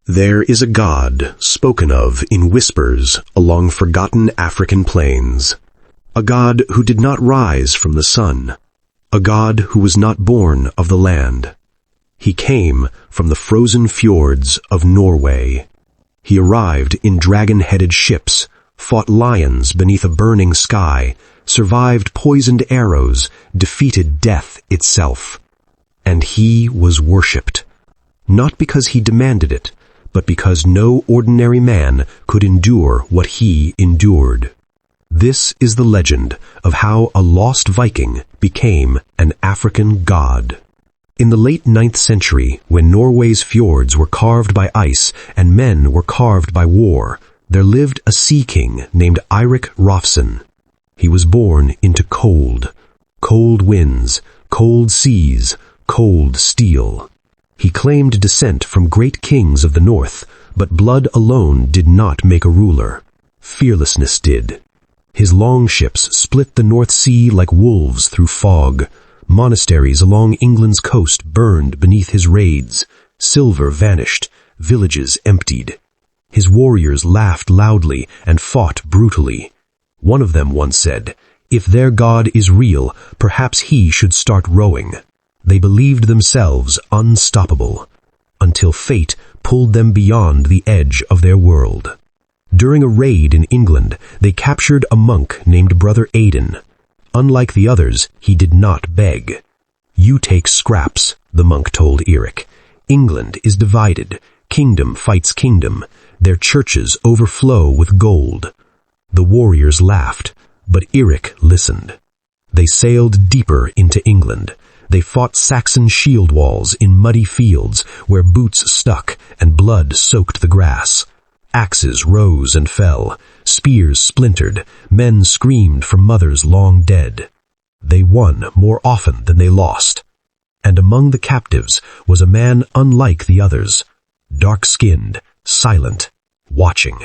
There is a god spoken of in whispers along forgotten African plains, a god who did not rise from the sun, a god who was not born of the land. He came from the frozen fjords of Norway. He arrived in dragon-headed ships, fought lions beneath a burning sky, survived poisoned arrows, defeated death itself. And he was worshipped, not because he demanded it, but because no ordinary man could endure what he endured. This is the legend of how a lost Viking became an African god. In the late 9th century, when Norway's fjords were carved by ice and men were carved by war, there lived a sea king named Eirik Rafsson. He was born into cold winds, cold seas, cold steel. He claimed descent from great kings of the north, but blood alone did not make a ruler. Fearlessness did. His longships split the North Sea like wolves through fog. Monasteries along England's coast burned beneath his raids. Silver vanished, villages emptied. His warriors laughed loudly and fought brutally. One of them once said, "If their god is real, perhaps he should start rowing." They believed themselves unstoppable, until fate pulled them beyond the edge of their world. During a raid in England, they captured a monk named Brother Aidan. Unlike the others, he did not beg. "You take scraps," the monk told Eirik. "England is divided. Kingdom fights kingdom. Their churches overflow with gold." The warriors laughed, but Eirik listened. They sailed deeper into England. They fought Saxon shield walls in muddy fields where boots stuck and blood soaked the grass. Axes rose and fell, spears splintered, men screamed for mothers long dead. They won more often than they lost. And among the captives was a man unlike the others, dark-skinned, silent, watching.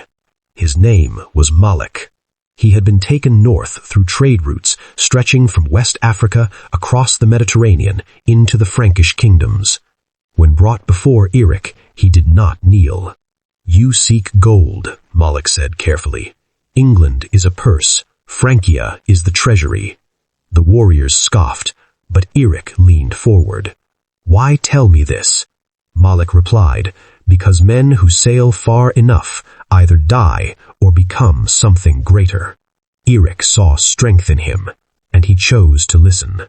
His name was Malek. He had been taken north through trade routes stretching from West Africa across the Mediterranean into the Frankish kingdoms. When brought before Eirik, he did not kneel. "You seek gold," Malek said carefully. "England is a purse. Francia is the treasury." The warriors scoffed, but Eirik leaned forward. "Why tell me this?" Malek replied, "Because men who sail far enough either die or become something greater." Eirik saw strength in him, and he chose to listen.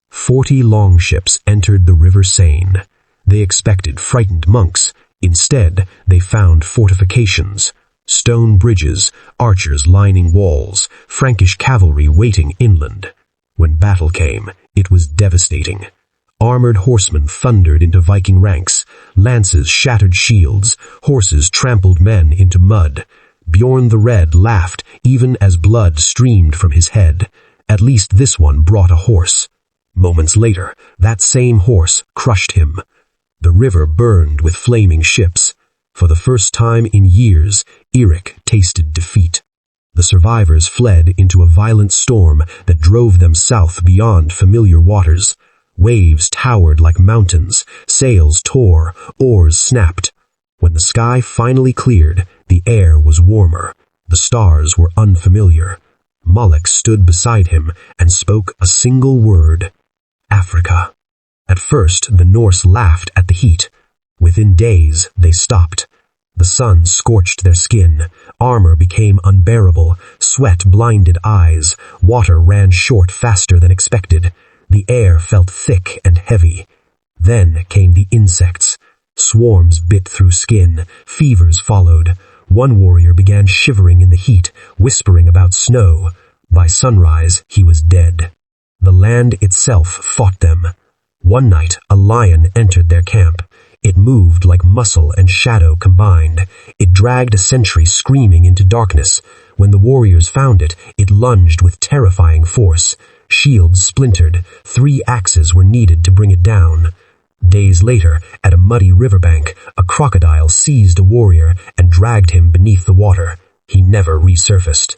40 longships entered the River Seine. They expected frightened monks. Instead, they found fortifications, stone bridges, archers lining walls, Frankish cavalry waiting inland. When battle came, it was devastating. Armored horsemen thundered into Viking ranks. Lances shattered shields. Horses trampled men into mud. Bjorn the Red laughed even as blood streamed from his head. At least this one brought a horse. Moments later, that same horse crushed him. The river burned with flaming ships. For the first time in years, Eirik tasted defeat. The survivors fled into a violent storm that drove them south beyond familiar waters. Waves towered like mountains, sails tore, oars snapped. When the sky finally cleared, the air was warmer. The stars were unfamiliar. Malek stood beside him and spoke a single word: Africa. At first, the Norse laughed at the heat. Within days, they stopped. The sun scorched their skin. Armor became unbearable. Sweat blinded eyes. Water ran short faster than expected. The air felt thick and heavy. Then came the insects. Swarms bit through skin. Fevers followed. One warrior began shivering in the heat, whispering about snow. By sunrise, he was dead. The land itself fought them. One night, a lion entered their camp. It moved like muscle and shadow combined. It dragged a sentry screaming into darkness. When the warriors found it, it lunged with terrifying force. Shields splintered. 3 axes were needed to bring it down. Days later, at a muddy riverbank, a crocodile seized a warrior and dragged him beneath the water. He never resurfaced.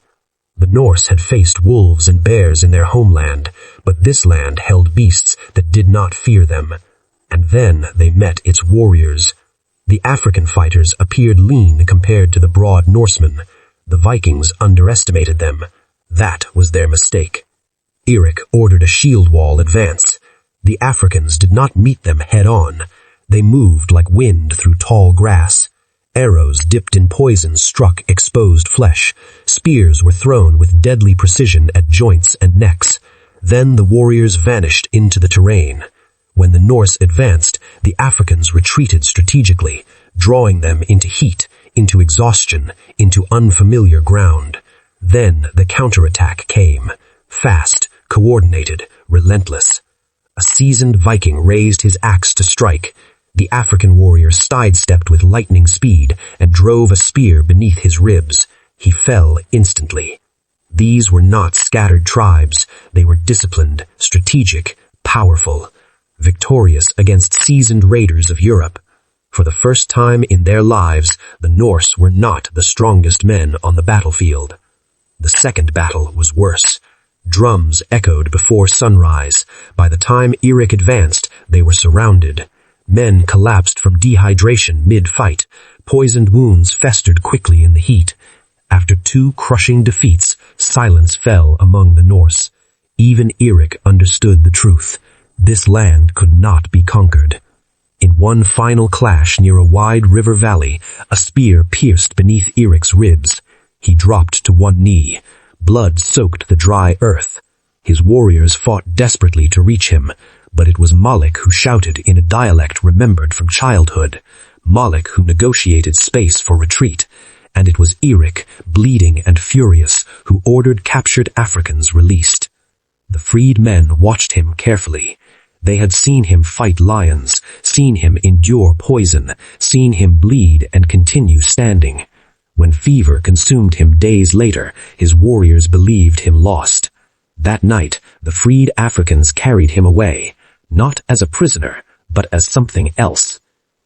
The Norse had faced wolves and bears in their homeland, but this land held beasts that did not fear them. And then they met its warriors. The African fighters appeared lean compared to the broad Norsemen. The Vikings underestimated them. That was their mistake. Eirik ordered a shield wall advance. The Africans did not meet them head-on. They moved like wind through tall grass. Arrows dipped in poison struck exposed flesh. Spears were thrown with deadly precision at joints and necks. Then the warriors vanished into the terrain. When the Norse advanced, the Africans retreated strategically, drawing them into heat, into exhaustion, into unfamiliar ground. Then the counterattack came. Fast, coordinated, relentless. A seasoned Viking raised his axe to strike. The African warrior sidestepped with lightning speed and drove a spear beneath his ribs. He fell instantly. These were not scattered tribes. They were disciplined, strategic, powerful, victorious against seasoned raiders of Europe. For the first time in their lives, the Norse were not the strongest men on the battlefield. The second battle was worse. Drums echoed before sunrise. By the time Eirik advanced, they were surrounded. Men collapsed from dehydration mid-fight. Poisoned wounds festered quickly in the heat. After 2 crushing defeats, silence fell among the Norse. Even Eirik understood the truth. This land could not be conquered. In one final clash near a wide river valley, a spear pierced beneath Eirik's ribs. He dropped to one knee. Blood soaked the dry earth. His warriors fought desperately to reach him, but it was Malik who shouted in a dialect remembered from childhood. Malik who negotiated space for retreat. And it was Eirik, bleeding and furious, who ordered captured Africans released. The freed men watched him carefully. They had seen him fight lions, seen him endure poison, seen him bleed and continue standing. When fever consumed him days later, his warriors believed him lost. That night, the freed Africans carried him away, not as a prisoner, but as something else.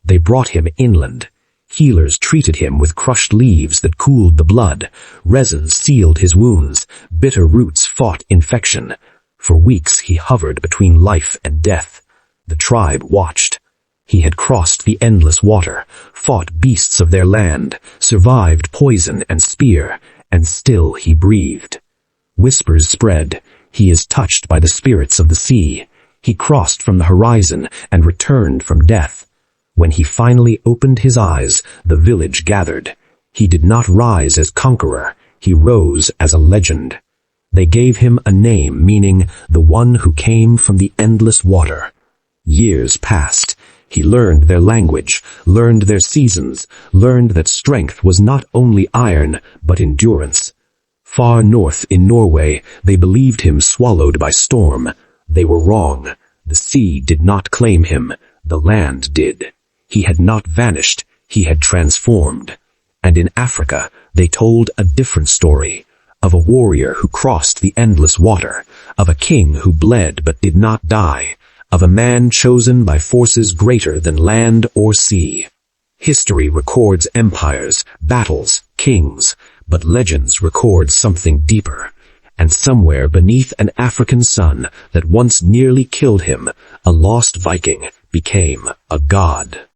They brought him inland. Healers treated him with crushed leaves that cooled the blood. Resin sealed his wounds. Bitter roots fought infection. For weeks he hovered between life and death. The tribe watched. He had crossed the endless water, fought beasts of their land, survived poison and spear, and still he breathed. Whispers spread. He is touched by the spirits of the sea. He crossed from the horizon and returned from death. When he finally opened his eyes, the village gathered. He did not rise as conqueror. He rose as a legend. They gave him a name meaning the one who came from the endless water. Years passed. He learned their language, learned their seasons, learned that strength was not only iron, but endurance. Far north in Norway, they believed him swallowed by storm. They were wrong. The sea did not claim him. The land did. He had not vanished. He had transformed. And in Africa, they told a different story. Of a warrior who crossed the endless water, of a king who bled but did not die, of a man chosen by forces greater than land or sea. History records empires, battles, kings, but legends record something deeper. And somewhere beneath an African sun that once nearly killed him, a lost Viking became a god.